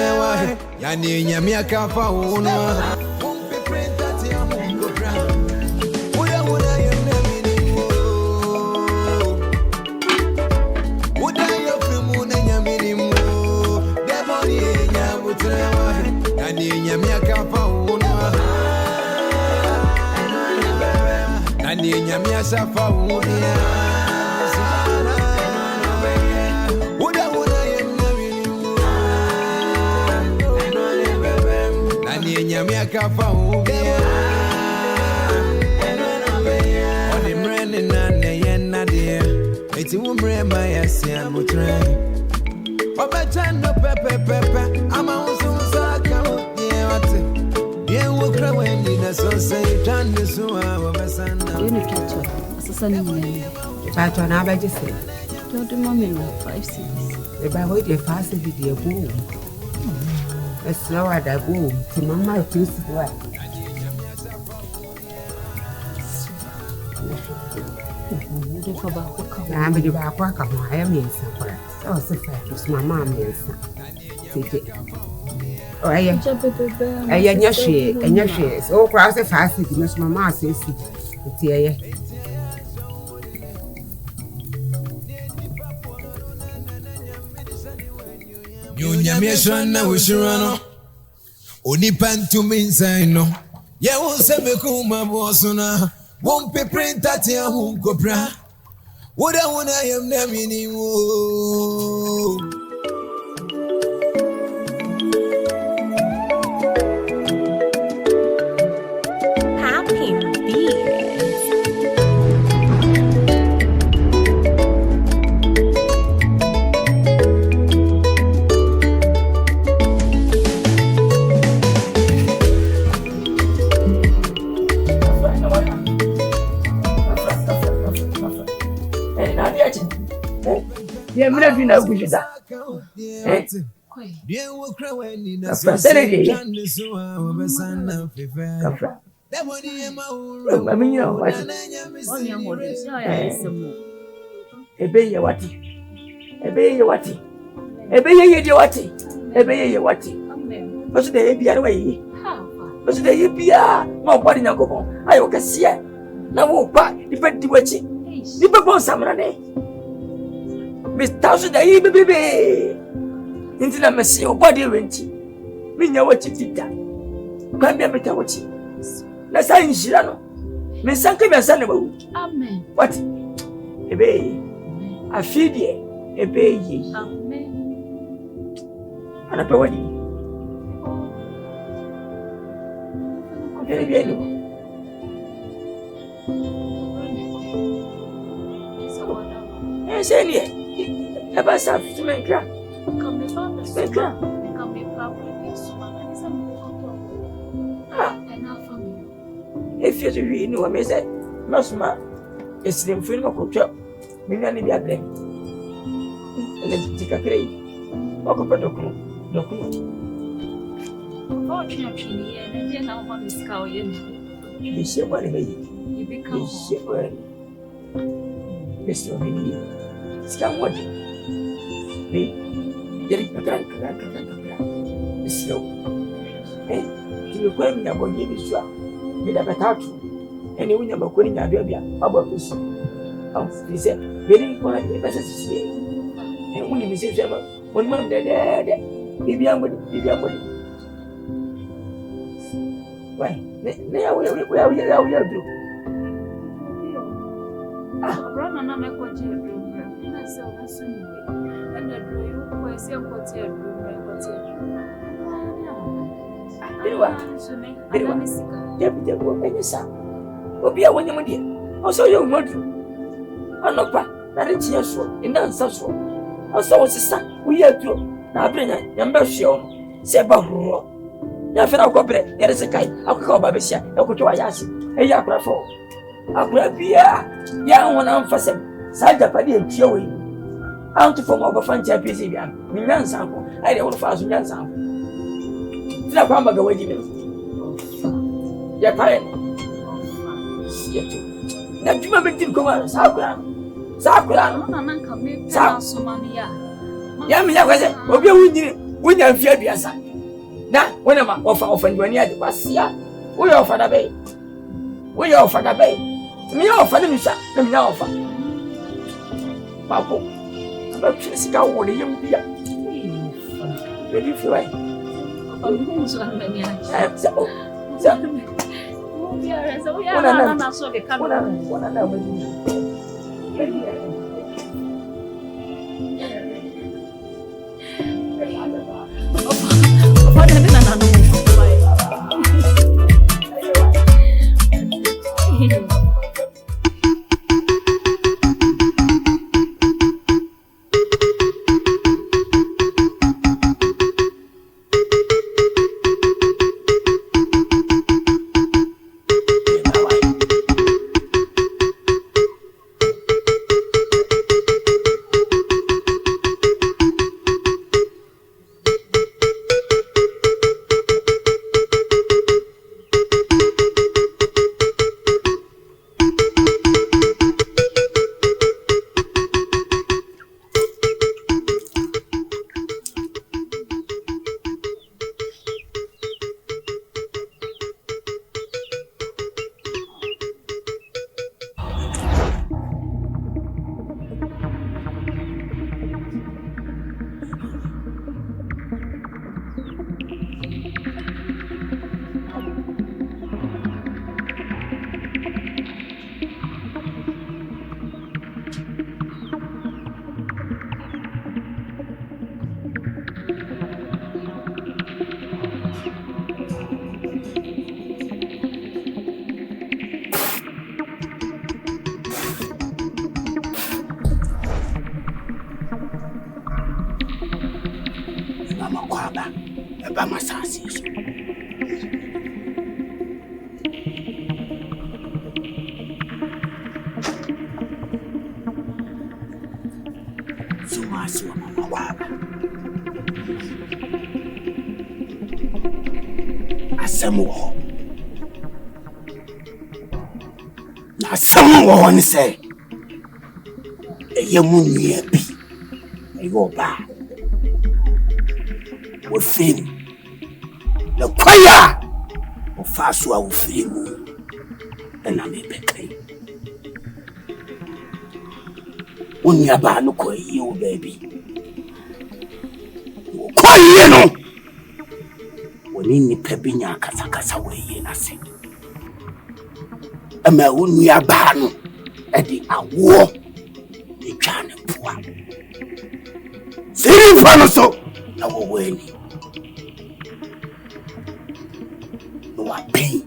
mutrewa yani nyamia kafa unwa umpe prenta tia mungu bra uda yemna minimu uda yofimu na nyaminimu Debony nyamutrewa yani nyamia kafa unwa nani nyamia safa unia Nyamia kafa ubia Oni mreni nane yena dia Eti umrema yasia mutre Obachando pepe Ama usumusaka unie wate Ye ukra wendi na sose Itande suwa wabasana Yuni kachwa Sasa ni mnene Kachwa na abajise Tuote mami na 5 6 Eba hoite fasi vidiye kuu slower da go to mama please boy na mbe ba kwa ka ma ya mensa kwa so se fa to mama mensa tete aya nyahwe so kwa se fa se di mama asesi tete aya Nyamia shwana wishurano Onipa ntumi nsaino Ye wonsebe kuma bosuna Wompe printa tia hunkopra Woda yemna minimu Mira vina kujida. Ebe ye wati. Osu de bia we yi. Osu de bia ma body na gobo. Ayo kase na wo pa ipa di wachi. Ipa bon samra ne. Mr. da yi bebe intina mesi obodi wenti minya wachi tita kwambia meta wachi na sai njira no mesanka biasa na bawu amen what ebe afidie ebe yi amen ana pe wadi ebe no seni eba sa fitumenkra Come baba menkra come probably sumana ni samu koto ena family if you really know me say masuma esrim fun makotwa minya ni dia blem ele tikakre okopa dokuno oh chini ye na je na ho miska oye ni bishye bale bayi ibika bishye bale bishye bale skamwadi ni yeri kakran bishye kwa mnya bonye biswa mida batatu ene unya makoni nya bia aba kusi au dise beri ko na besa sisi uni misi sema woni mam de bibia ngodi wai ne ya bro brother na me ko je bro na se o so ni we na bro yu ko se ko te bro Beriwa. Dia buat penyesal. Obi a wanya mudia. Oso yo madu. Anopa, na rechi yeso, ina nsaso. Oso wosisa, uye duro. Na abrenya, yamba hwe se ba horo. Ya fe na kobre, ya rese kai, akwa ba besia, ekwoto wa yasi. Eya akra fo. Akra bia, ya wona mfasem. Sa japade entie we. Antu fo mo ba fantia pese bia. Minyansa ko. Ai de wona fa aso nyansa ko. Tila kwamba gawaji mimi. Ya pale. Yetu. Na juma betin koma sakura. Mama nanka me pena somania. Ya mi ya kwaze, obi wunjire. When you fear Biasa. Now, when I'm offer you near the Basia, we offer the bay. We offer the bay. Me offer them, sir. Let me offer. Papa, I'm not sitting down with you. Ready for it. Someone say, a young year be a go back with film. The choir of Fasua will film, and I may be clean. When you are no call you, baby. Call you know. When in the Pebinia Casacasa way in a city. A Maunia Bano at the war, the China poor. See, Fanoso, our way. No, I pay.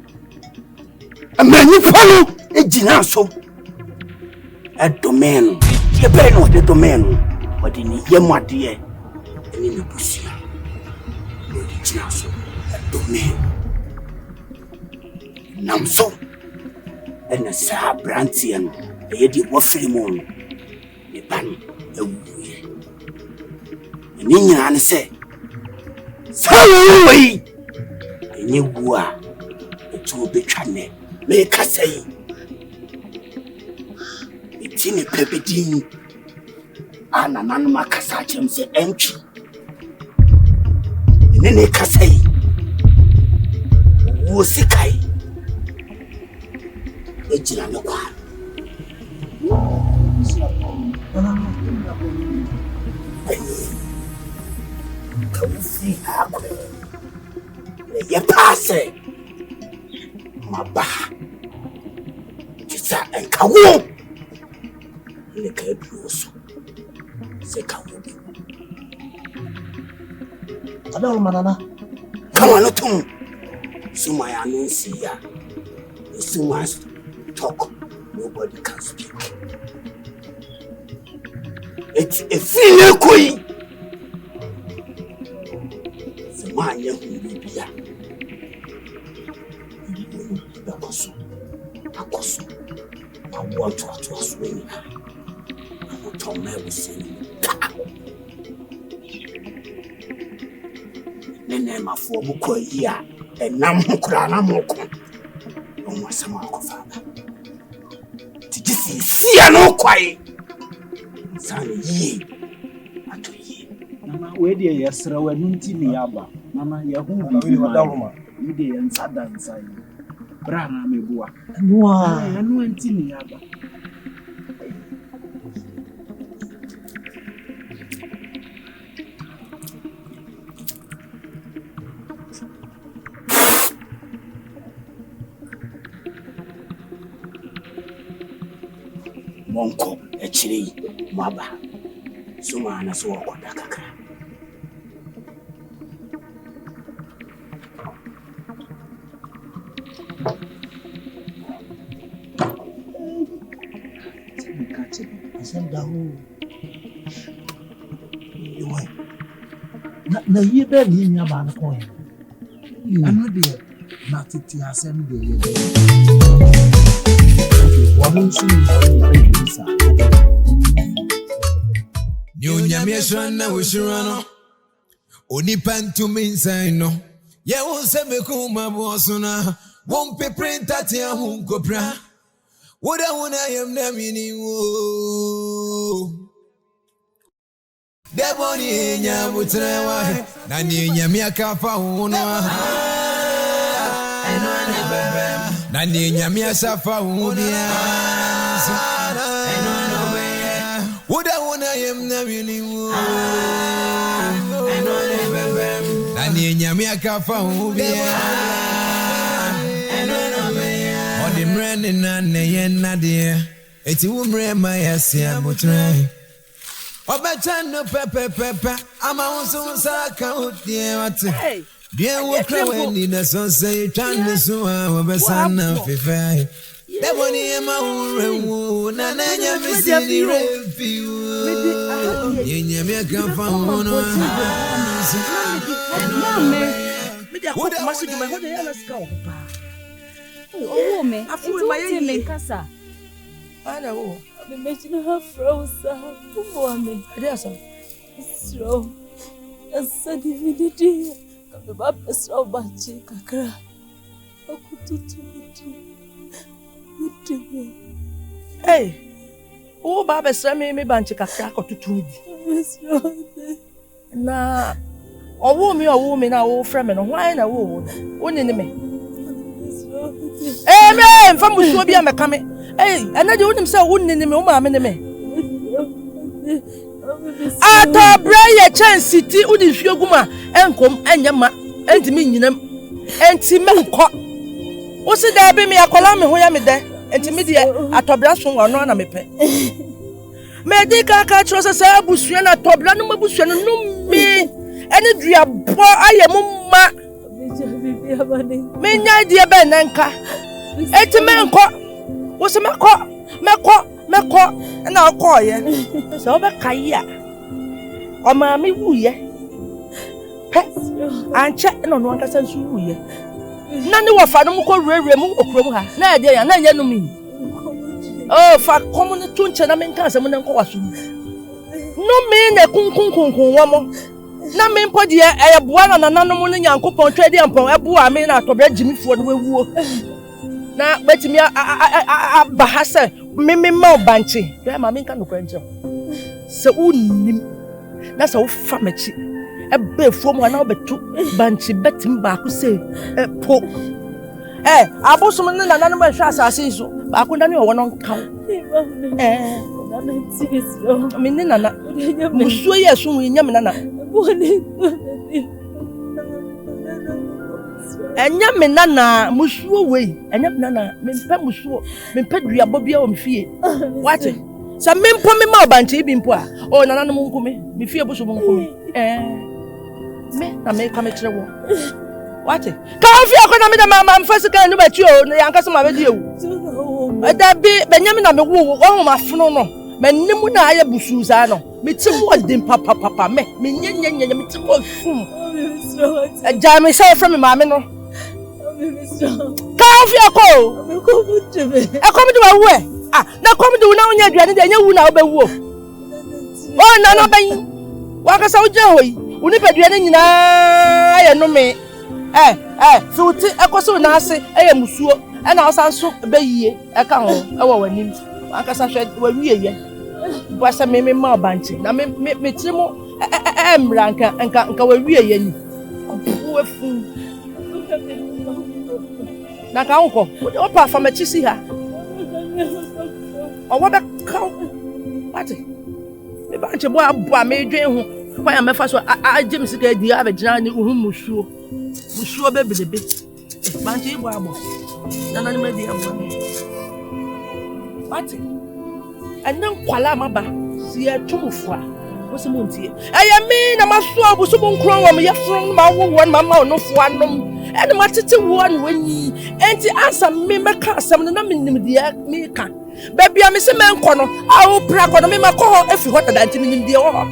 A man you follow a ginasso, a domain, a pen of the domain, but in the Yama dear, and in the bush, no, the ginasso, a domain. Namso. And a sa brantian, a yeti wafflimon, a pan, a wee. And in your answer, so away. And you are a two big channel, make us say, it's in a pepidine, and an animal cassachum say empty. And then they can say, who sick I. Ejina no kwa. Kamusi akwe. Ye pase. Maba. Tisa Nkawo. Ne ka ebuso. Se kawo bi. Ada manana. Kama no tum. Suma ya no nsia. Suma talk, nobody can speak. It's a female queen. The man young baby. I want to swing. I want to never see. Then my former here and Namukra Namoko. Oh, my son, father. Did you see? See, I know quite. Son, ye. I do ye. Mama, where dear yesterday when Nintini Yaba, Mama, Yahoo, we were down. You did and sat down inside. Brana me boa. Wow, I know Nintini Yaba. Monko, actually, Maba. So, man, I saw a kakra. I said, down. You went. Na ye bed in your man coin. You are not there. Not it, I send the woman soon. Nyamyeshwana wishurano Onipantu minsaino Ye wonseme kuma bosuna Wompe printati ya hunkopra Woda wuna yamnamini wo Debony nyamutrewa Nani nyamyaka fa unwa Nani nyamyasa fa unwa Woda wuna yamnamini wo Nani nyamyaka fa unwa Odi mrene na neyena die Eti umre mayasia mutrai Obachano pepe Ama unsaka udie wate Die wukra weni na sonse Chane suwa wabesana fife Debony ema urewu Na nanya misini refiu Yenye miaka fa uno Mede akoko maso djuma ho de yana sika wo pa. Oh, me. It's Nkansah. Ana wo. Me imagine her frozen. Who me? Adiasa. Slow. Asa divinity. Kababa pesro bachi kakra. Akututu. Hey. O ba besra me banchi kakra kotutu di. Na owo me na wo frɛ me no hwan na wo woni ne me me mfa musuo bia meka me ena de wonim sɛ woni ne me wo ma me ne me atabra ye chance ti wodi hwie guma enkom enyama entimi nyinam entime nkɔ wo se da bi me akola me ho ya me de entimi de atobra so ono na mepɛ me di kaka tro sɛ abusua na atobra no mabusua no me ene dua bo ayemu ma me nya die be nanka eti me nko wo se meko na ko ye so be kai a o ma me wuye pe anche no no Nkasa nsu wuye na ne wo fa no ko rere mu okrom ha na de ya na nya no mi oh fa komo ne tunche na me Nkasa mu na nko waso no me ne kunkun wo mo na me mpodi e boa na nananom ne Nyankopon twede empon eboa me na atobra gimifuo no wewuo na betimi aba ha se me ma obanche be ma me nka no kwanche se unim na se wo fa machi e ba fuo mu na obetu banche betim ba ko se po abosom ne nananom ba hwa asase so ba ko ndane wo no nka me ne nana musuo ye so nya me nana enya me nana musuo wei enya me nana me mpa musuo me mpa duabo bia o mfie wate sa me mpo me ma obanche bi mpo a o nana no nkome me fie boso mo nkome me na me ka me kire wo wate ka fie akona me da ma mfasi kan no bati o na Nkasa ma be di ewu da bi benyame na me wo wo ma fono no menimu na aye busu sa no meti wodin papa me nyenyenyenye meti ko fum jami say from mama no ka ofia ko me ko mutebe e ko mudi wa wo na ko mudi na onya aduane de nya wu na obewu o na no ban wa ka sa wo je hoyi uni paduane nyina ye no me futi e ko so na ase e musuo e na osanso be yie e ka ho e wo wanim wa ka sa hwe wa wiye ye Bwasa me ma banchi na me tirimo Mranka nka we ye ni. Wo fu. Na ka unko. O pa fa machi si ha. O wo be ka. Ati. Me ba nche bo abo me dwen ho. Kwa ya mefa so agye me sika di a be gina ni hu musuo. Musuo be bedebe. Ba nche ibo abo. Na na me di abo. Ati. Anan kwala maba. Si e twumfo a. Wo se montie. Eye me na maso abu so bon kro wo me ye fron ma wo won mama no fo anom. Ene matete wo an wanyi. Enti ansa me meka asam na menim dia me ka. Baby am se men kono awo pra kono me makọ ho efi ho tadanti menim dia wo ho.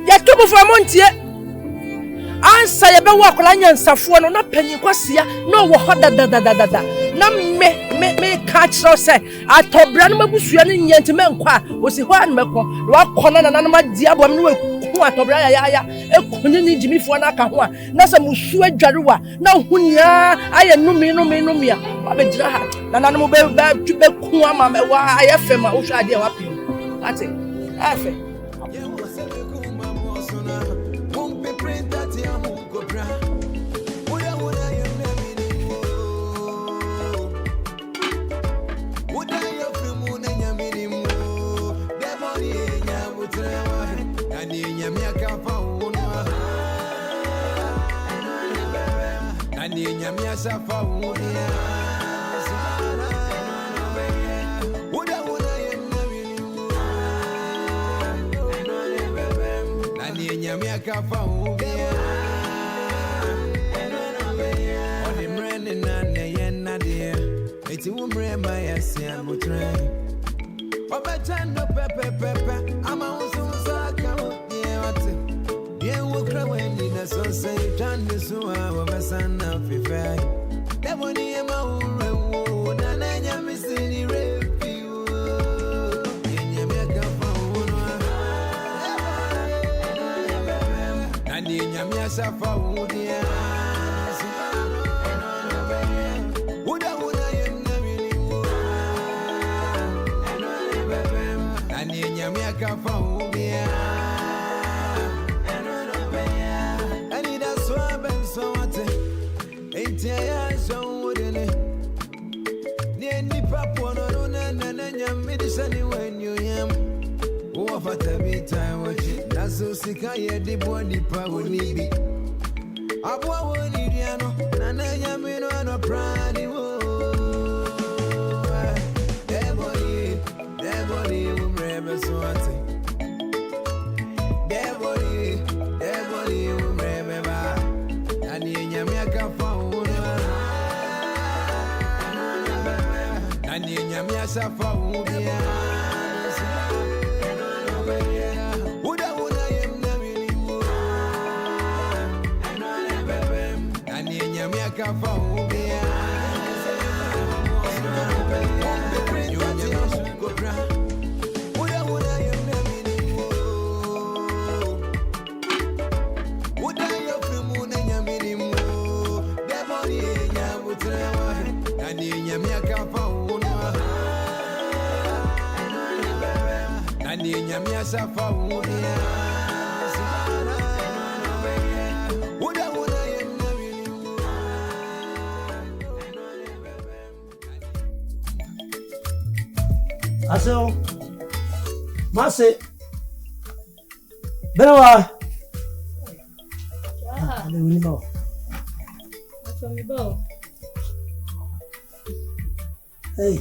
Ya twumfo montie. Ansa ye be wo akola nyansafo no na panyin kwasia na wo ho dadadadada. Na me catch so say atobra no mabusua no nyenti menkwa osi ho an meko wa kono na nanoma dia bom no ku atobra ya ekuni ni jimifo na aka ho a na sa musu adwarewa na hunia aye numi a wa be gira ha na nanom be ku ama me wa aye fema wo hwa ade wa pim ate afe Debony Pawonibi. Abwa woni diano, na nanya mino no prani wo. Debony umrebe swati. Debony umrebe ba. Ani nyamia kafa una. Ani nyamia safa una. Aso, Mase, Benawa. Ale unibo. Acho mi bo. Hey.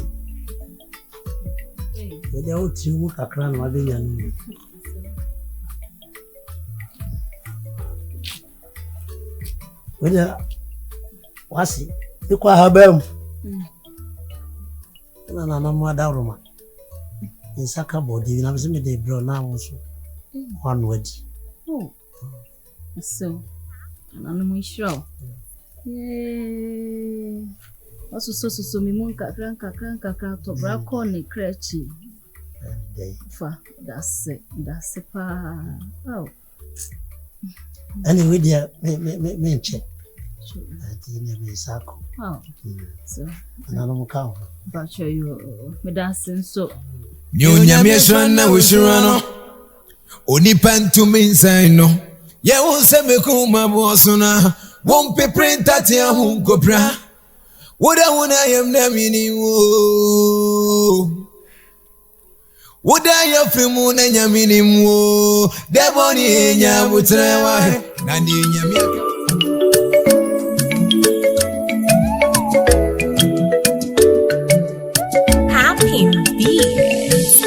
Ele é o tio kakra no abenya no. Weda wasi ikwa habem. Na mo adawroma. Insaka body na me de bro na wonso. One word. Oh. So, ana mo ishro. So mi mun kakra to bra ko ne krechi. Fa that's it pa. Oh. Anyway, dear, me check. Me sako. Oh. So, ana no ka. But you me dancing so. Nyamia swana wishurano. Onipa ntumi nsan no. Ye wo se mekuma boso na. Won pe printer ti ahun kopra. Woda wona yam na mini wo. Woda ya frimu na nyamini wo. Debony nya mutrewa. Na ni nyamia. Happy beats.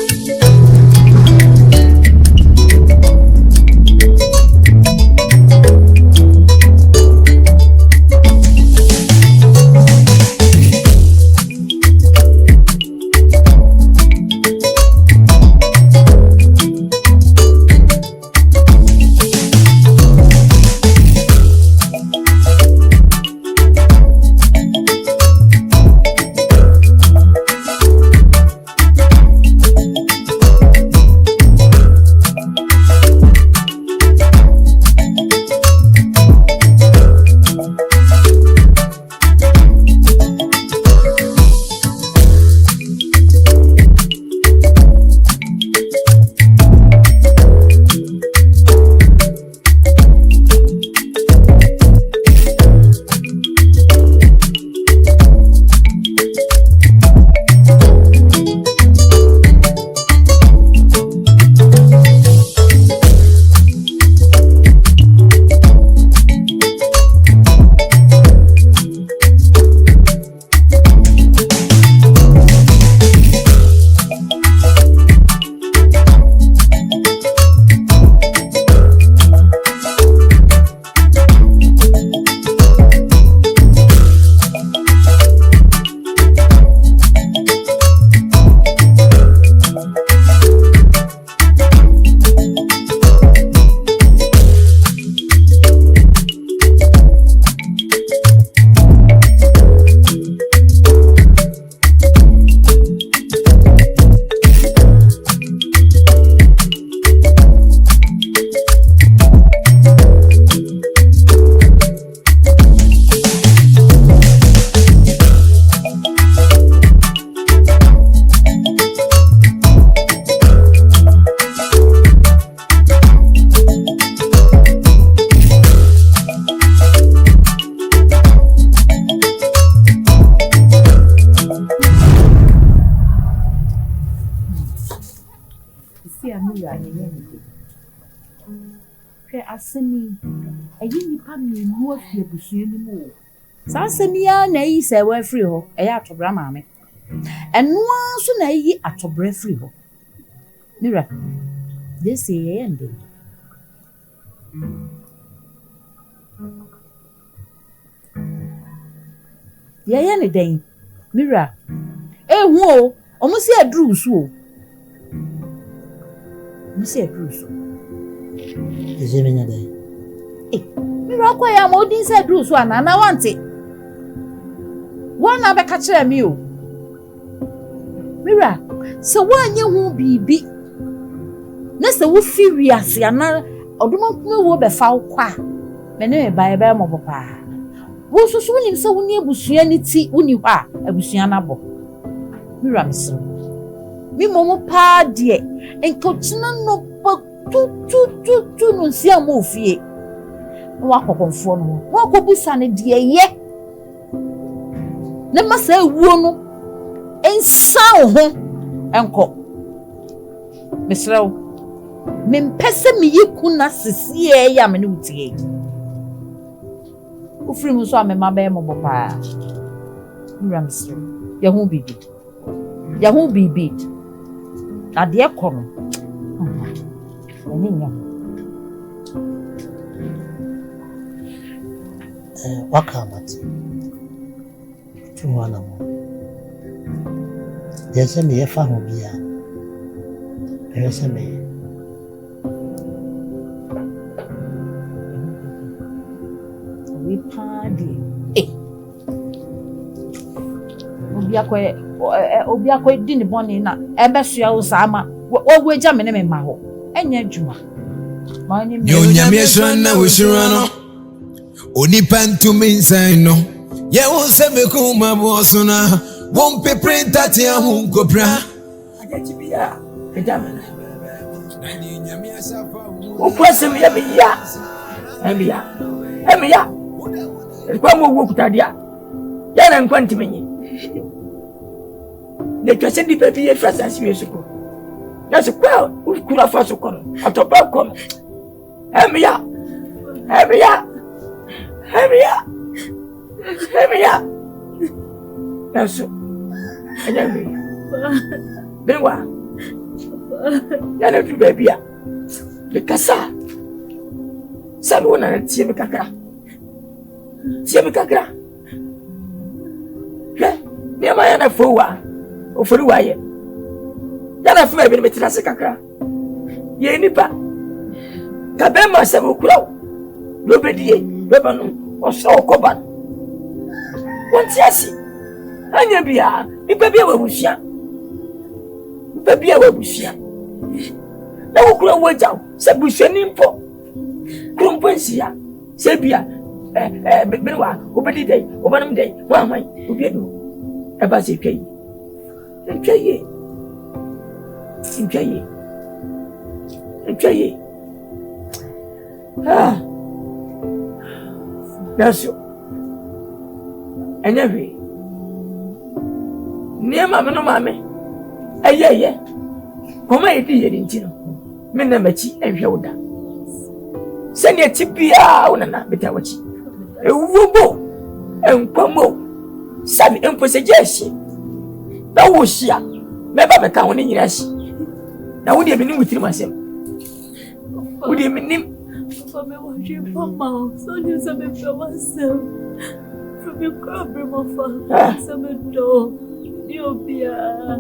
Asemi eyi nipa mienu afie busue ni mu sa asemi ya na yi se wa free ho eya atobra maame enoa so na yi atobra free ho mira this ye ende ye ne den mira ehu o omo si adru so o mo si adru so Ezemenya dai. Mira kwa ya modin se dru so anana wante. Wana be ka kire mi o. Mira, se wanye hu bibi. Na se wo fi wiase ana odomakume wo be fa wo kwa. Me ne ba be mo papa. Wo susu nim se wo ni abusua ni ti wo ni hwa abusua na bo. Mira mse. Mi momo pa de enkochina no tu no si amofie wa kokonfo no wa kobusa ne de ye ne masa ewuo no ensa ho enko mesrew mempese me yikuna sesie ya me ne utie ofiri mu so amema ba mo bopa mura mesrew ya hu bibi ade ekono Wakamati tumwana mo yese me yefa ho bia yese me we party obi akwa di ne boni na ebesua wo sama wo eja me ne me ma ho enya djuma ma nyame esran na wo shira no onipa ntumi nsan no ye wo se mekuma boso na won pe printer ti ahun kopra ajechi bia eja me Okwasem ya biya. Emiya. Kwa mo kutadia. Ya na nkwanti menyi. Ne twase di baby e frasa si yesuko. Na se kwa ukura faso kono. Atoba kono. Emiya. Naso. Anyame. Benwa. Ya na tu baby ya. Le kasa. Sabe wona na tie me kakra. Ne ma ya na fowa. Ofori waye. Ya na fuma bi me tirase kakra. Ye nipa. Ka be ma se okura. Lo bedie, beba no. Oso okoba. Wonti asi. Anya bia, nipa bia wabusia. Na okura wajaw, se bushani mpo. Kromponsia. Se bia benwa obedi dey obanam dey wa man obiedu eba se twai naso enyewe niema me no mame ayeye koma edi yedi ntino me na machi ehwe woda sene tibia wonana betawachi ewubo enkwamo sabi emposejeshi na wohia meba meka woni nyirashi na wodi emi ni wutiri masem wodi emi nim for me watching for mouth so you say me for myself from your cover my father so me do you bia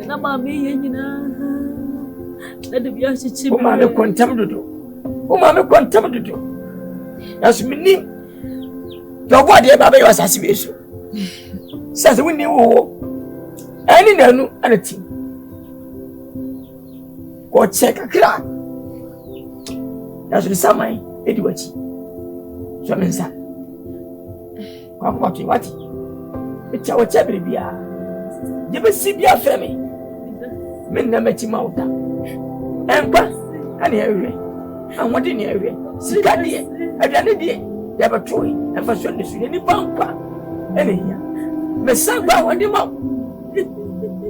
na mami yenyina na de bia chichi o ma me kontam dodo As meaning, your body about your assassination. Says we knew any no anything. Go check a crack. That's the summer, Edward. So, Mensa. What? It's our chabria. You will see your family. Men never met him out. And area. And what in the area? See that dear. I didn't dear. They have a toy and for Sunday, any bumper. Any here. Miss Sangba, what the mouth?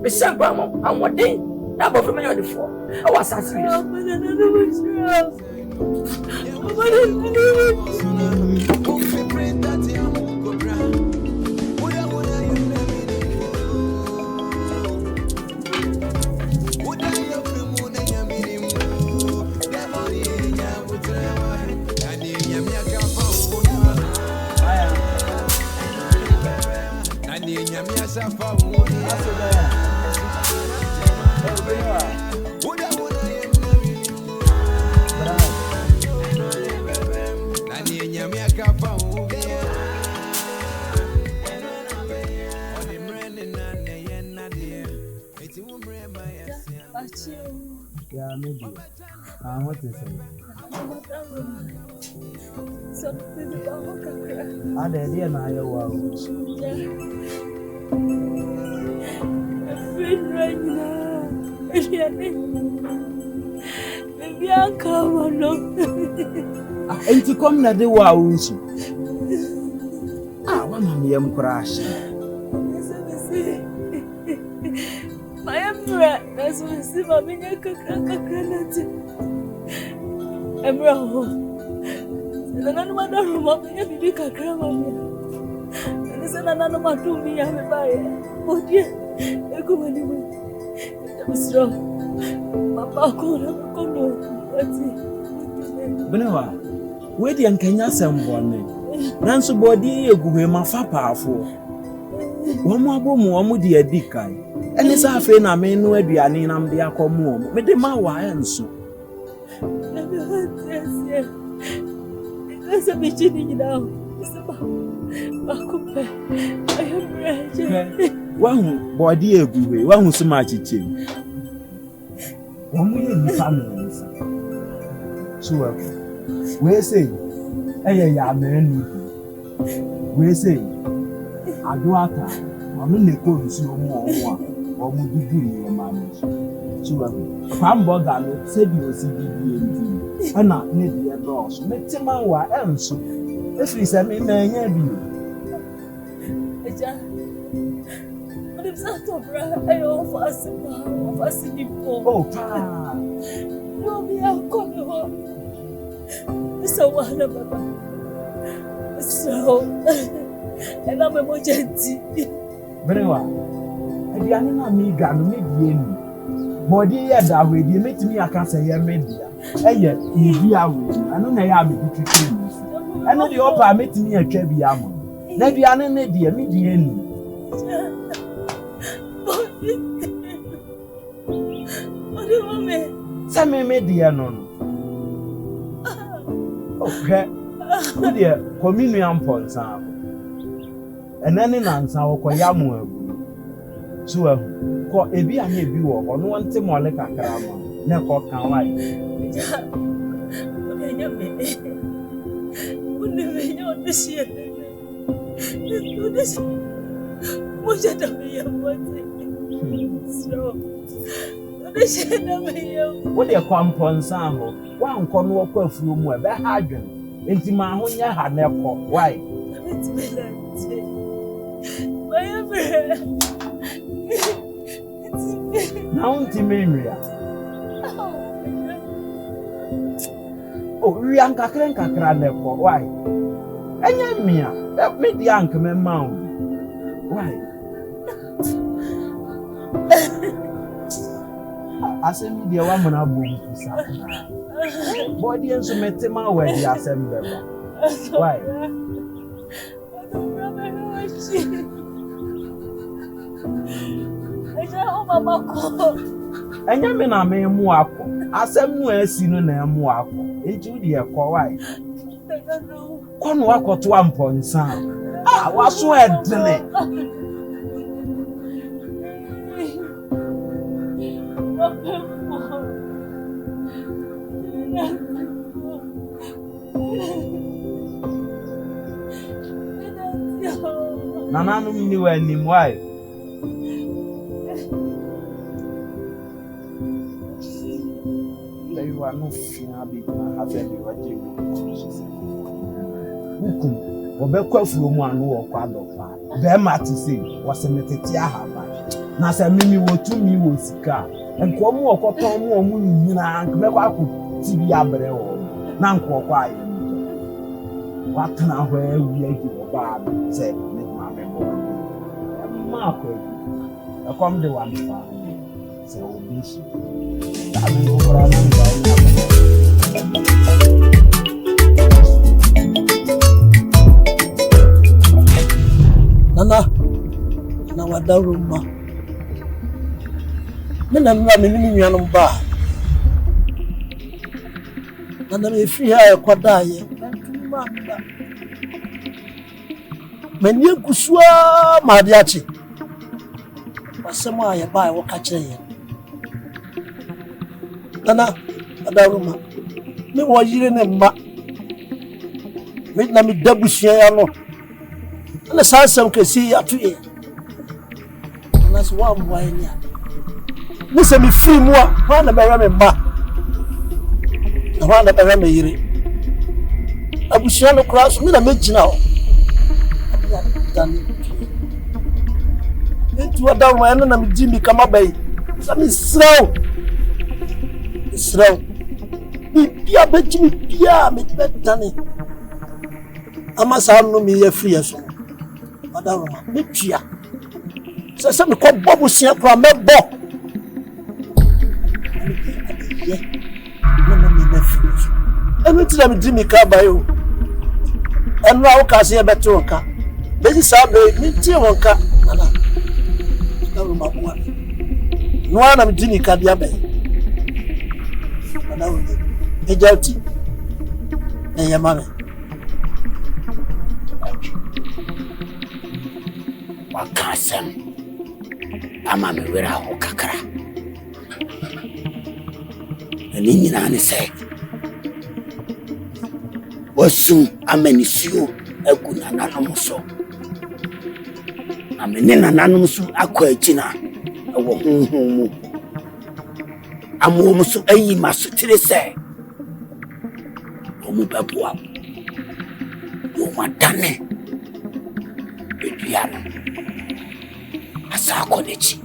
Miss Sangba, and what day? Now, from me on the floor. I was asking you. Yeah, maybe. What is it? I didn't know wow. Right now. Maybe I'll come along. And to come na de wow. One of me am crash. I am right. That's what I see. I'm in a granite. I'm wrong. And another room of me, a big grandma. And it's another one to me. I'm a buyer. Oh, dear. I go anyway. That was wrong. Papa called up. Benewa, where the Kenya someone. Nanso body you go ma fa powerful. One more boom, one more dear dikai. And it's a friend I may know aduane nam de akomo. Me de ma wa enso. Because I'm beginning now. It's about I am ready. One body everywhere, one who so much chin. One way in family. So, we say, hey, ya man. We say, Aduata, I'm in the cold, so more, or would you do your manage? So hamburger no say bi o si bi ana ne de do so metima wa enso efiri se me na nya bi eja what if that obra ayo for asipo oh pa no be a kono so what baba so and I'm emergency very well aduane na me ga no me die ni body ya da we die metimi aka se ye media eye ibi awo anu na ya me twetwe ni anu de opa metimi atwa bi ama na aduane ne die me die ni odi mame sa me media no okay odi community amponsa enani na nsa wo koyamu agu so ko ebi anya ebi wo ono wonte mole kakra ma na ko kan wai enya me univenya odishie odishie moja tabia wote so odishie na me wo de kwamponsa ho wa nko no ko afuo mu e be ha adwen enti ma ho nya ha na ko wai now Timeria. Oh, we are kakra neko. Why? Enya mia, that me the ank me mount. Why? Asem the woman abu sa. Body and so metema we the assembly. Why? Enya me na me mu akọ asem nu asi no na mu akọ enti wo de ekọ wai kono akoto amponsa waso edene nananum ni wani wai no fia bi na have be waje hukum obekwa fuo mu anu wo kwado fa be mati sei wasemetete ahaba na se mimi wotumi wo sika enko mu okoton mu omu nyina nkmekwa ko tibi abre wo na nko kwa ayi watna ho ewi agi oba se me ma me bo ma ko akom de wan fa se obishi Nana, na wadaruma. Nana mimi nyanum ba. Nana me free ha kwadaye. Menye kusua madiachi. Wasema ya ba wo ka kire Nana adaruma me wo yire ne mma me na me dabusia ya no na sansam kesi atuye na so wa mwa enya me se me free mu a ha na bɛrɛ me mma na ha na bɛrɛ me yire abusia no kura so me na me gina ho etu adaruma ya na me di mi kama bai sa me sraw Israel, bia betimi bia me betane. Amasa no me ye free so. Adaroma, me tua. Se me ko bobu sia kra me bo. Ye. No me free so. Enu ti na me di mi ka ba yo. Enu a wo ka se ye beto nka. Bezi sa be me ti wonka. Nana. Adaroma bo. No ana me di mi ka dia be. Ejauti na yamame wakasem ama me wera ho kakra ani nyina ne se wasu amenisio agu nananom so amene nananom so akọ agina ewo honhom mu amu so ayi masutire se omu beboa o madane eduano asa akonechi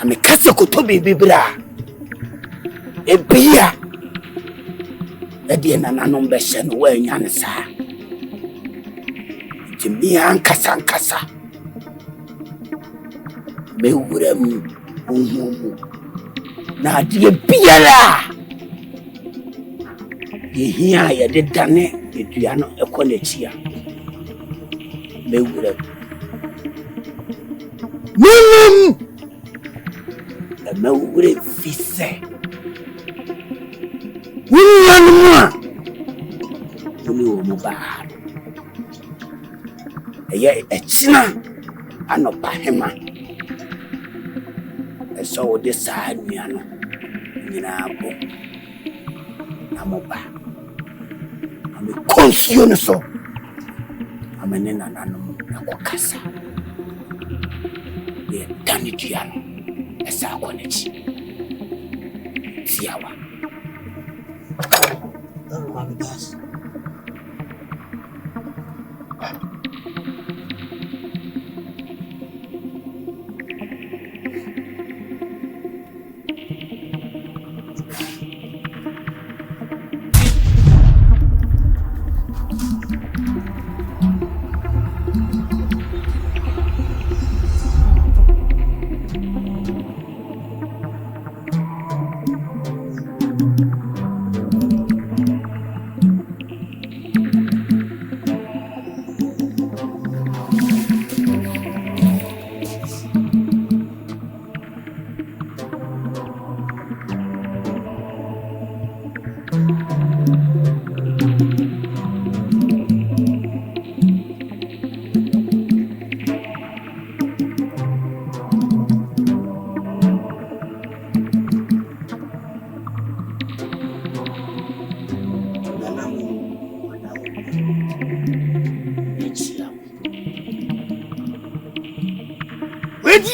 ame kase kotobi bibra ebia edi na nanom be hye no wa anya ne sa timi Nkansah me wuram ohumu na de biara yehia ya de dane edua no ekonechi a me wuram me wuram fise Wunyanwa Wuni omuba Eye echina anopa hema Eso de saa nuano nyina abo amoba ame konsio no so amene nananom akokasa ye dani duano esa akonechi tiawa Does.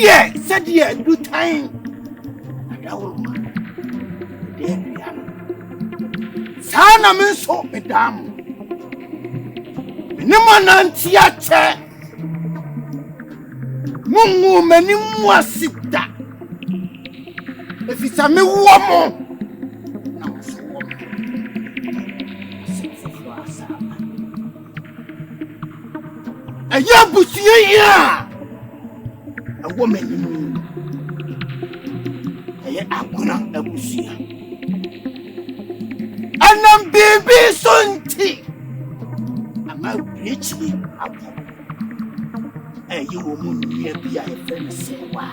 Yeah, said yeah, do time. Sana me so madam. Nimanantiache. Mungu meni mwasita. If it's a me woman. Aya busiye ya. A woman aya akuna abusia anam bibi sonti ama preaching abu ayi wo munye bia efem sewa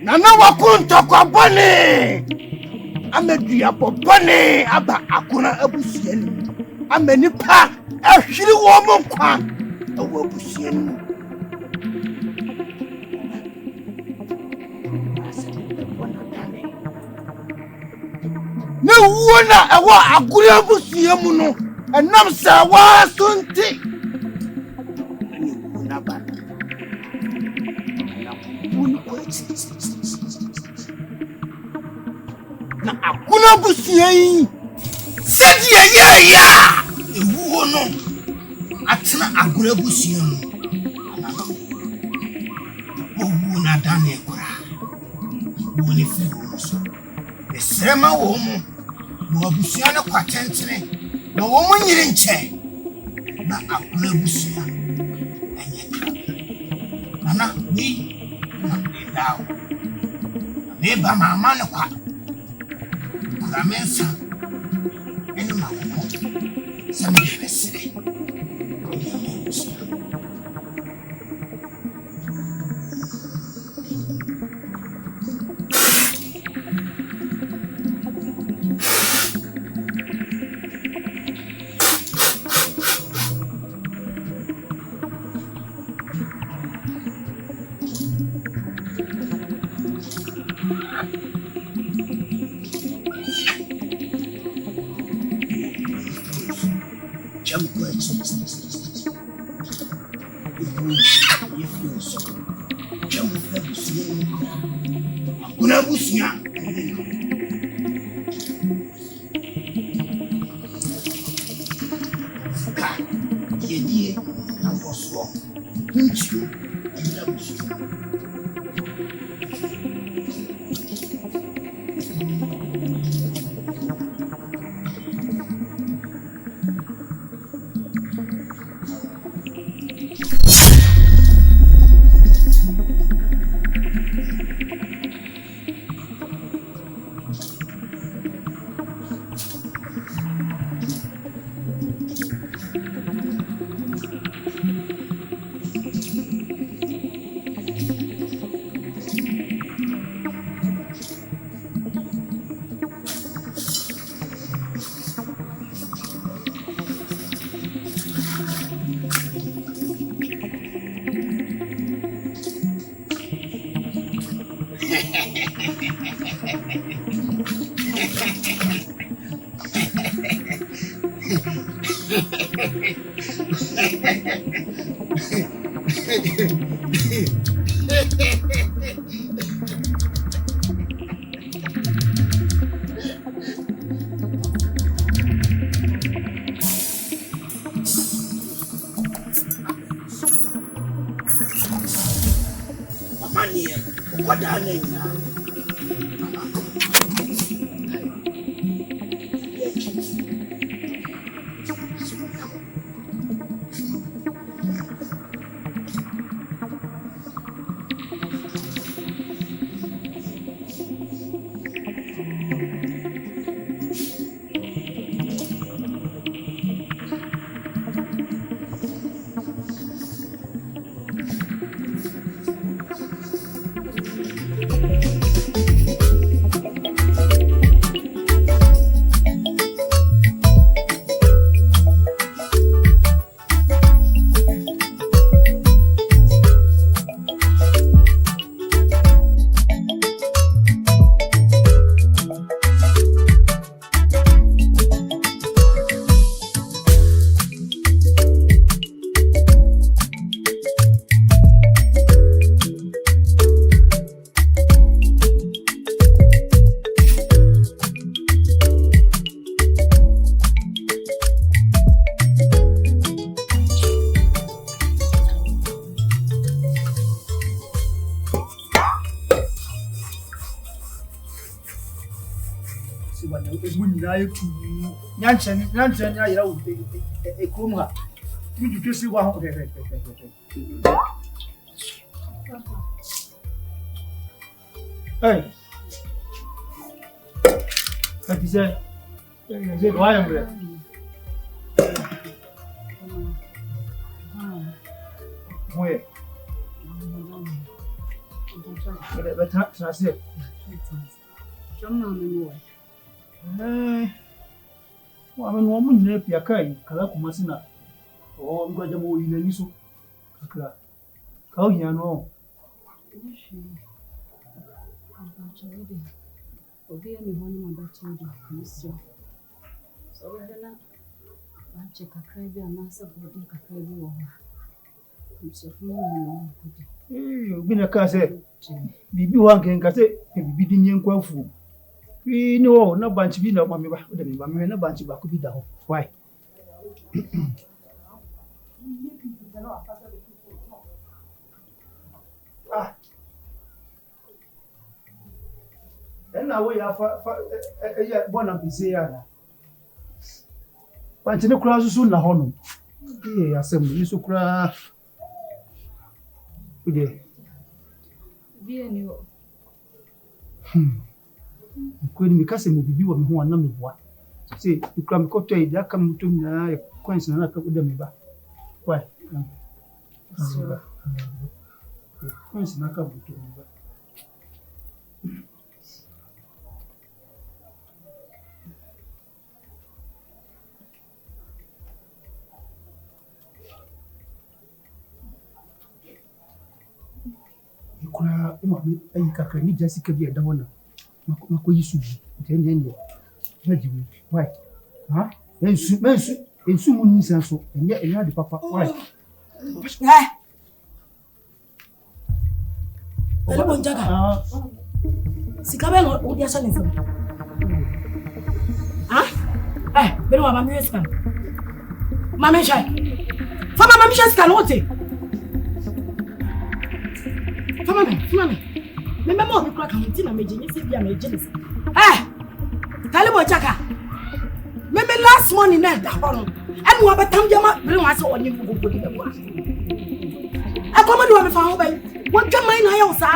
nana wakunto kwabone amedua bobone aba akuna abusia ni amenipa ahwiri wo mo kwa awu abusia ni Wona ewa agura busia mu no enam sa wa sonti ani wona ba na agura busia yi sedi ya ewu no atena agura busia mu owu na dane kura woni fi so esrema wo mu no abusia ne kwatentene na wo mu nyiri nche na akura abusia enye ana ni na dawo ne ba mama ne kwa kura mensa ene ma ko sami ne sire Kuna busia. Ka yedie na boso. Nchi na busia. Mania, what are they now? Nyanchen ya ira ekrom ha. Mi du si wa ho Hey. That is it. Why am I? Where? But that's it. Wa men wo mun ne pia kai kala kuma sina o ngwa jamo ina niso kala ka o nya no obi ani ho ni mabati ndi misio so wena ba che kakra bi anasa bodi kakra bi wo ha misio fu no kudi obi na ka se bibi wa nka se bibi di nyenkwa fu we no na banchi bi na mami ba o de mi ba mi na banchi ba ko bi da ho why na we ya fa ya bona bise ya na banchi ne kura susu na ho no asem ni su kura ude bi ani o kweli mikase mu bibi wa me ho na me boa se ikra me koto ida ka mutum na coins na ka uda me ba why so coins na ka mutum ba ikura umami ayi kakra ni Jessica bi da wona mako yisu ndende najibu why ensu mu ni senso enye de papa why Telebo njaga. Sikabe no odi asa ne nsam. Bere wa mama yeska. Mama sha. Fa mama yeska no te. Fa mama. Me mama obi kura kan ti na meje nyese bia me je nese. Telebo njaga. Me last morning na da ho no. And what about time Jama bring us on you go to the boy? I come and do me for how by what can mine I also?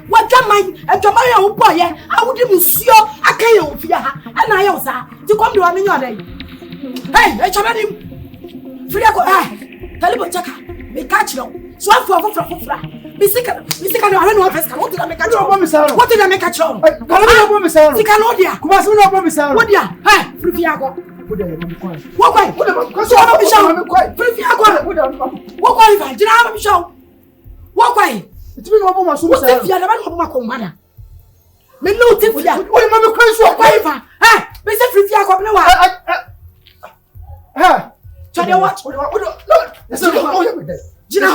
What can mine and to my own boy? I would even see I can't fear and I also to come to a minute day. Hey, I shall him. Friago, tell him what Jacka, me catch you. So I'm for be sick. I don't know what did I make a job? What did I make a job? I can't know, dear. What, dear? Hey, Friago. What way? What about What way? It's been almost so much. If you are the man of my commander, me no tip for that. What am I going to say? Mr. Frifiago, no, tell you what? That's not Jina,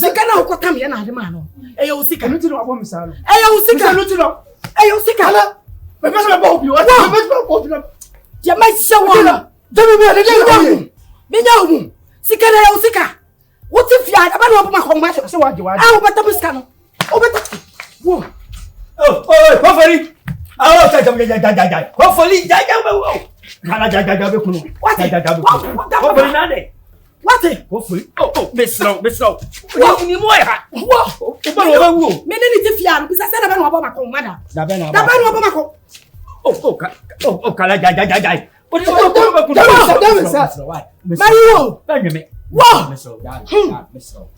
Sikana, who come here and the man. Ayo, Sika, no to know about Miss Ayo, Sika, no to know. Ayo, Sika, my best about you. Ya mai sawa. Demi me no. Sika na ya usika. What if ya aba no ma ko ma se wa je wa. Ah, beta biska no. O beta. Wo. Hopefully. Ja. Hopefully, ja. Kala ja be kunu. What? Hopefully na de. What? Hopefully. Miss Row. Wo ni mo ya. Wo. Me ne ni ti fia no bisa se na be no aba ma ko ma da. Da be no aba ma ko. Kala ja. What is it? Mario! Wow!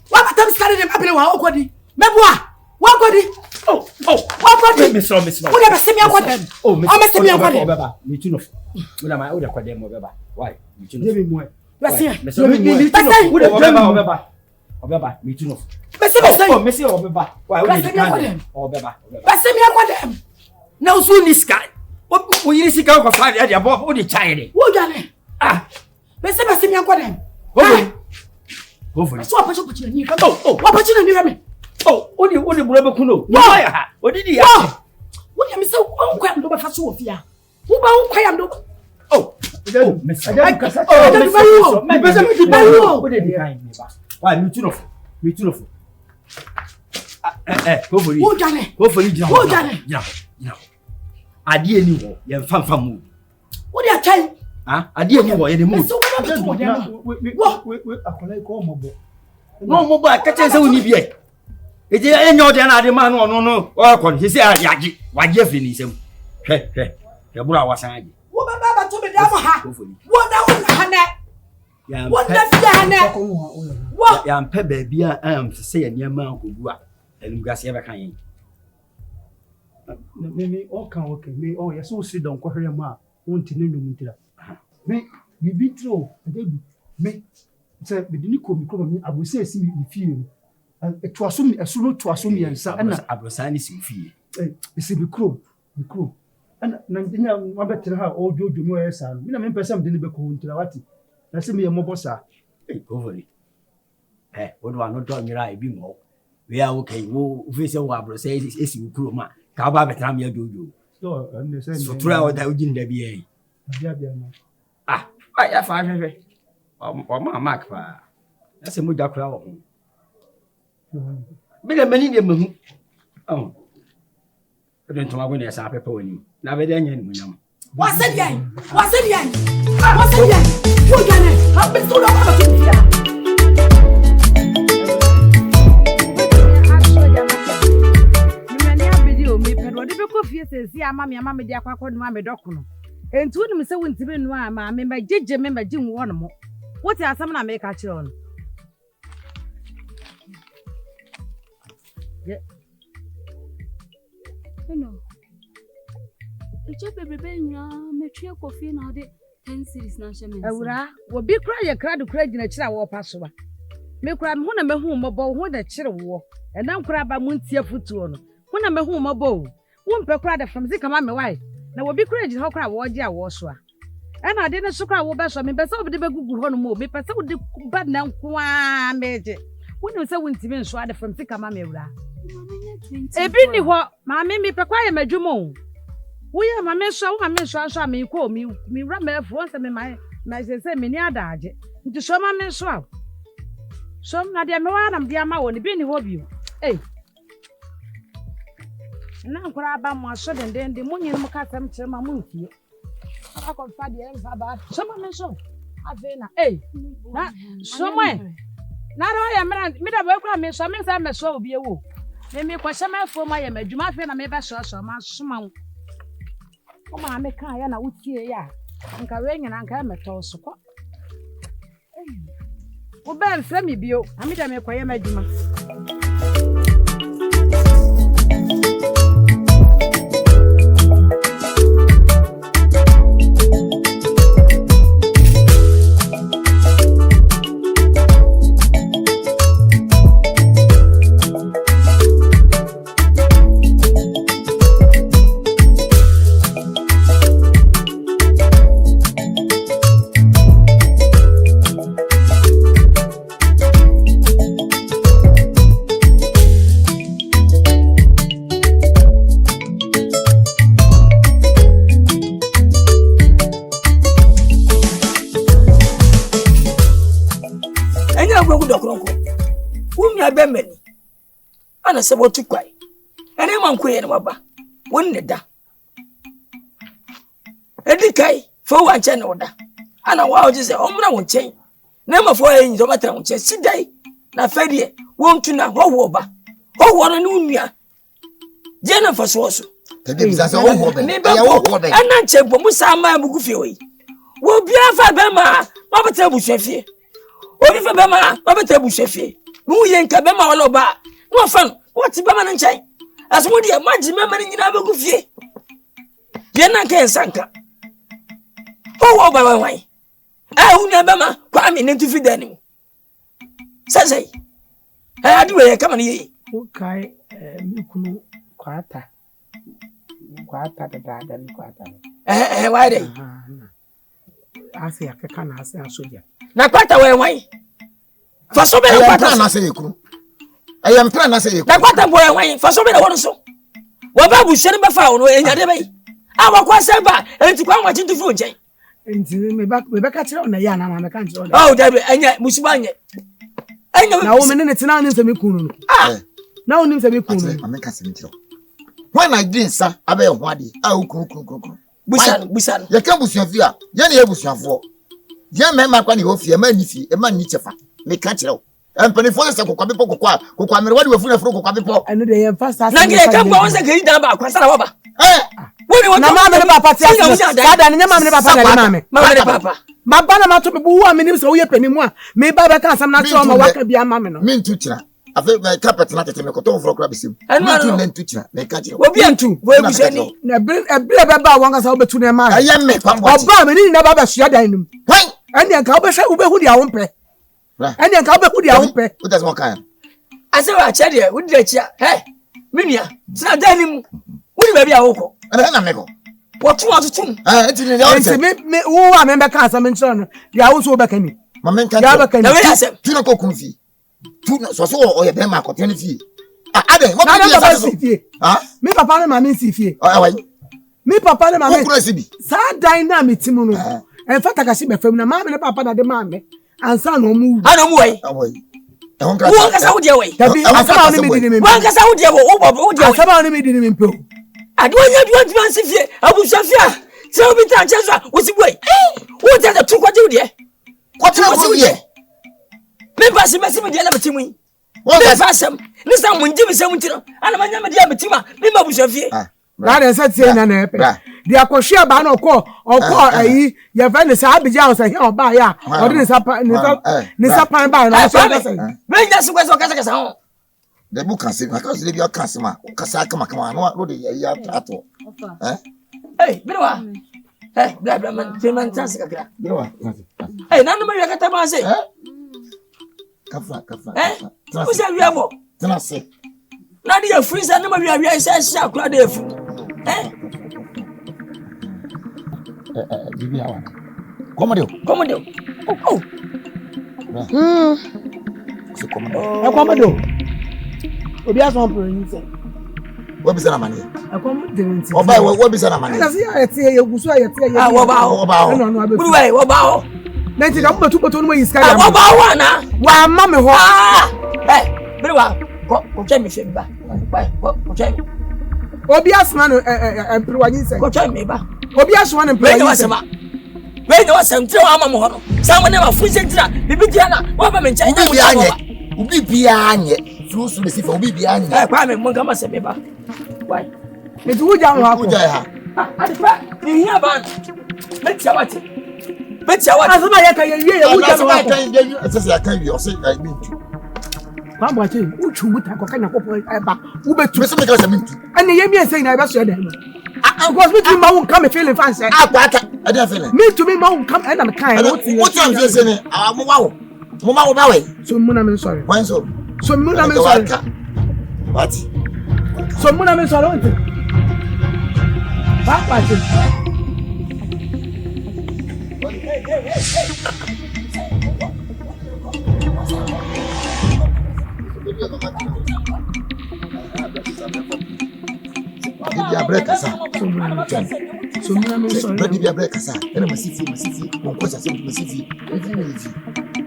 What time started the Babylon? What body? What body? What body? Miss Row. Whatever, send me a quadrant. I'm a semi quadrant. Me too. When am I older quadrant? Why? You too. Give me more. Let's see. Me too. Why? Send me a quadrant. Now soon this guy. What will you see? Go for 5 years above all the child. What done? Let's see me a quadrant. Go for it. So, what opportunity? What opportunity? What do you brother Kuno? Why? What did he ask? What am I so unquamed over Sofia? Who bound quiet? Miss. Why, me too. Go for it. Go for it. Yeah. Adi eni wo ye mfa mu wo dia chai adi eni wo ye de mu so we akola ko mobo akache se woni bie eje enyo de na ade ma no no o ko se ade waje afiri ni sem hwe bura wasan age wo baba to be da mo ha wo da wo ha na wo da fia na wo ya mpe ba bia se ye niam ankogu a elumgase ye be kan yin me okay me yes so sit down kwahre ma wonti ne nwum ntira me bibi tro adedu me se bidini ko mi abose esi mi fie etwaso mi esuro twaso mi ensa na abrosani si fie esi bi kro ana na nya mabetre ha ojojo mi oyesa mi na me pesa me de be ko ntira wati na se mi ye mobosa overi odo anodo nyira ebi mo we are okay wo face wo abrosani esi kro ma ka ba betra me ajojo so tura o da ujin da bi e bia no ya fa hwehwe o ma mark pa ase mo jakura wo bi le mani de mahu don to mago ne sa pepe woni na be de anya ni munyam wase dian wo gane ha be to do ba to fia fie sesi ama me dia kwakodo ma me dokuno entu nim se wontime nu a ma me jeje me ma jin wo no mo wote asam na me ka kire on no eje bebe nya me tue kofi na de 10 series na sheme awura wo bi kra ye kra do kra gina kira wo paso ba me kra me hu na me hu mobo hu da kire wo enan kra ba muntie futuo no hu na me hu mobo wumpe kra da from zika ma me why na wo bi kra ji ho kra wo je a wo so a na de ne so kra wo be so me pese wo de begugu ho no mo me pese wo de bad na nko a meje wonu se wontimi nso ade from zika ma me wura Ebi ni ho, maame mi pe kwa ye madwumo. Wo ye maame so me ko mi wura me fo se me mai se me ni adaje. Nti so maame so a. So na de me wa na de ama wo ni bi ni ho bi. Na nkura ba mo aso den de munyin mu ka sam kire ma mu ntie. Aka ko fa de enfa ba. So maame so. Ave na na so mo na ro ya me da ba kura me so me sa me so obi ewo. Me kwasha ma fo ma ye madwuma afi na me ba so ma soma wo. O ma me kan ya na wutie ya. Nka we nyina nka me to so ko. Wo ba mfra mi bio, ami da me kwaye madwuma. Bemeni ana sebo tukwai ene manko ye na ba wonne da edikai fo wanche ne oda ana wa oje se omna wonchen na ma fo yin zo matra wonchen sidai na fedie wontu na howo ba howo no nua je na fo so tede bisa se howo be ya howo be ana nchempo musa ma bugu fie oyi wo bia fa be ma bata bu hwefie obi fa be ma bata bu hwefie nu ye nka be ma wala ba no fan what be ma nchai asmo dia maji me ma nyina be gu fie ye na ka ensanka wo ba wan unya be ma kwa mi ne tu fi dani sasai adu ye kama ne ye okay mi kunu kwata da ni kwata why dey ase akeka na ase asoja na kwata wan faso be na kwata na se ekuru ayam plan na se ekuru na kwata boy wan faso be na won so wo ba bu hwere be fa wo no enyade be awakwa se ba enti kwa nwa tintu fu nchen enti me ka kire na ya na me ka kire oh dabe enya musiba anya na wo me ne tina ne se me kunu no na wo nim se me kunu no me ka se ntiro when I drink sa abe ho ade kuru busan ya ka busuafia ya na ya busuafo ya me ma kwa ni ofie ma ni fie e ma ni chefa me ka kire o empanifo se kokwa bepo kokwa mere wadi wafuna furo kokwa bepo eno de ye fa sa na ge ka gbo won se ke dan ba kwasa na wo ba na ma me papa ti ase sada ne ma me papa na me papa ma ba na ma to be bu wa me nim se wo ye panimu a me ba be ka asam na che o ma waka bia ma me no me ntu kira afa carpet na tete me koto furo kra besim me ntu kira me ka kire obi antu wo ebusani na ebile be ba won ka sa wo betu ne ma aye me pambo oba me ni na ba ba hia dan nim ene ka wo be hwe wo be hu dia wo mpe ene ka wo be hu dia wo mpe what does more kind ase wa che de wo di chia minia tina dan nim wo di ba bia wo ko na meko what you tum enti ne ya enti me wo wa me be ka asam nchiro no dia wo so be ka ni ma men ka ya be ka ni na we asem tu no ko kunfi tu so o ye be ma ko tene fi ade mo na bi papa ya si fie mi papa na mama si fie awai mi papa na mama ko kura si bi sa dan na metimu no en fata ka si be fam na mama na papa na de mama ansa no mu ana mu wai awai wo ka sa wo dia wai tabi asama ni mi di ni mi wo ka sa wo dia wo dia asama ni mi di ni mi pe aduanya duan si fie abusafia se obi ta cheso wo si boy wo ta da tu kwaje wo dia kwatira wo ye me ba si mesi me dia na betimu wo ka fa sam ni sa mun ji me sam tiro ana manya me dia betima me ma busafie na de se tie na na epe di akohwe ba na okọ ayi ye fa ni sa abija o se he oba ya o de ni sa pan ba na so ka se me nya si kweso ka se ho the book can say na ka se bi ka se ma ka sa kama no de ya ato bro bla man feman chance ka kra bro na no me yakata ma se kafa wo se wi abo tena se na de free sa no me wi se sha kra de fu bibi awa komodo se komodo obi aso pro yin se What is that money? I come didn't. Oba what is that money? I see I tell you guso I tell you. Ah oba. No no. Buru we oba. Nti da mo to no is kai. Oba wa na. Wa ma me ho. Ah. Buru wa ko che me she ba. Ko che. Obi asma no empiri wanyi se. Ko che me ba. Obi asma no empiri wanyi se. Wait no wasem tire wa ma mo ho no. Sam ne ma fu sentra. Bibi dia na. Wa ba me nche. Ubi bia anye. Flu su besi fa ubi bia anye. Kwa me mo gama se me ba. Why? Eti wo jam ha ko. Adipa, ni hia ban. Metia wati. Asoma ye kan ye wo jam ha ko. Asese akan wi o se I mean to. Ba bo ache, wo twumu ta ko kan yakopon eba. Wo betu. Me se me ka se mintu. Ani ye mi ese na eba so de. Because me to ma won come feeling fan say. Akwata, I don't feel it. Me to me ma won come na me kan. What you am say ne? Mo ma wo. Mo ma wo ba we. So mu na me sorry. Why so? So mu na me sorry. What? So mu na me sorry. Ba pa che. Bibia breka sa. So mu na me sorry. Bibia breka sa. Ena masifi. Mo ko sa se masifi.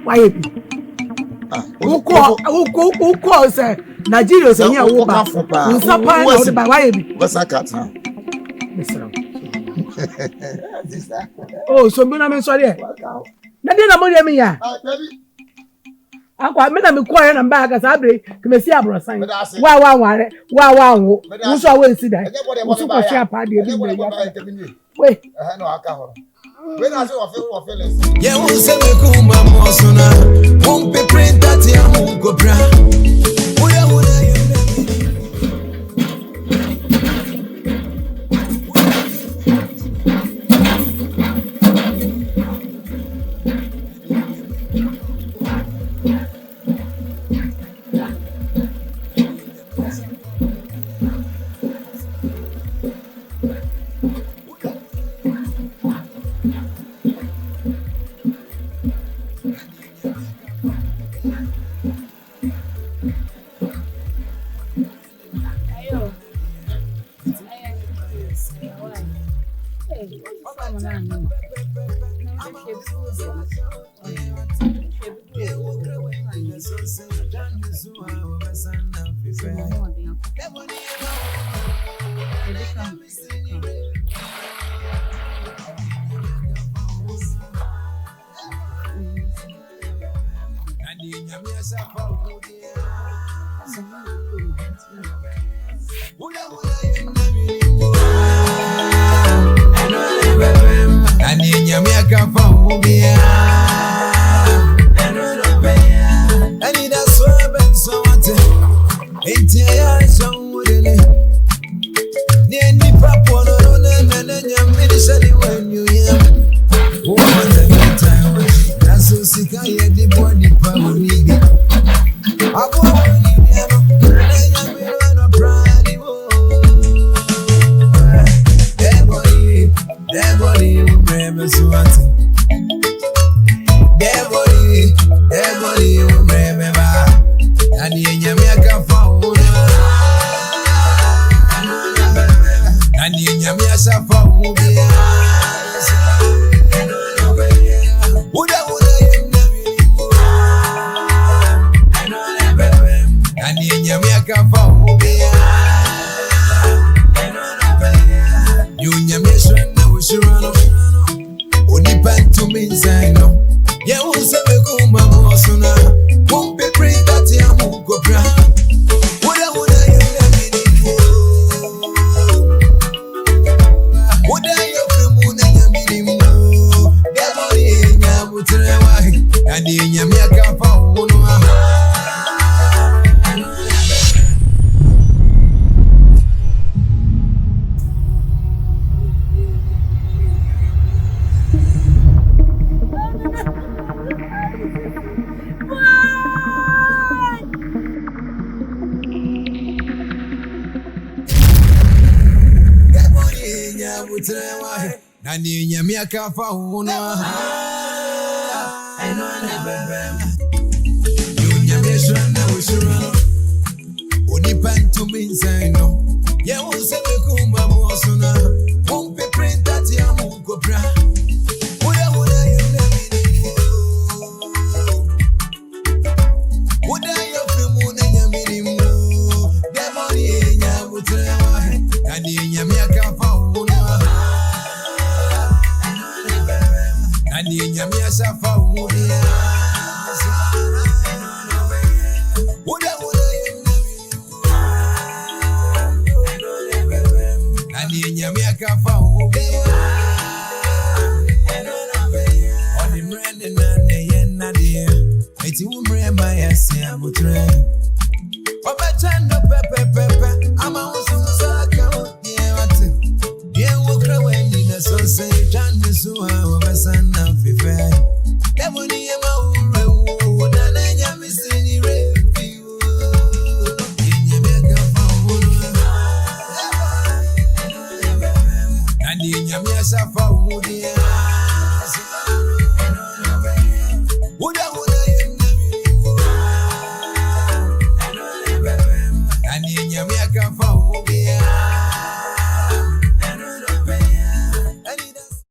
Why be? Uko say Nigeria say here wo ba. Unsa pa na o ba why be? Wasa cat na. Oh, so me na me sorry. Na dey na mo dey me ya. Akwa me na me kwa na ba ka sa bre ke me si abrosan. Wa ware. Wa wo. Unso awe nsi dai. Unso ko share pa dey bi me ya. Wait. No aka ho. We na say wo feel less. Ye won se me ku ma mo so na. Won pe print that ya mo go bra. Wo ya wo na ye na. Nani nyami akafa uno I know never you nyami shwana ushurano Oni panto inside no Yeah, who say me kumba bosuna? Won't be print that ya mungo bra. Woulda you never Woulda you feel moon and ya minimu. Debony and ya mutrawa. And ya miaka fauna. And ya miasa fauna. Woulda you Nyamiaka faube Oni mrende nane yenadie Eti umre maya siya mutre Wabachando pepe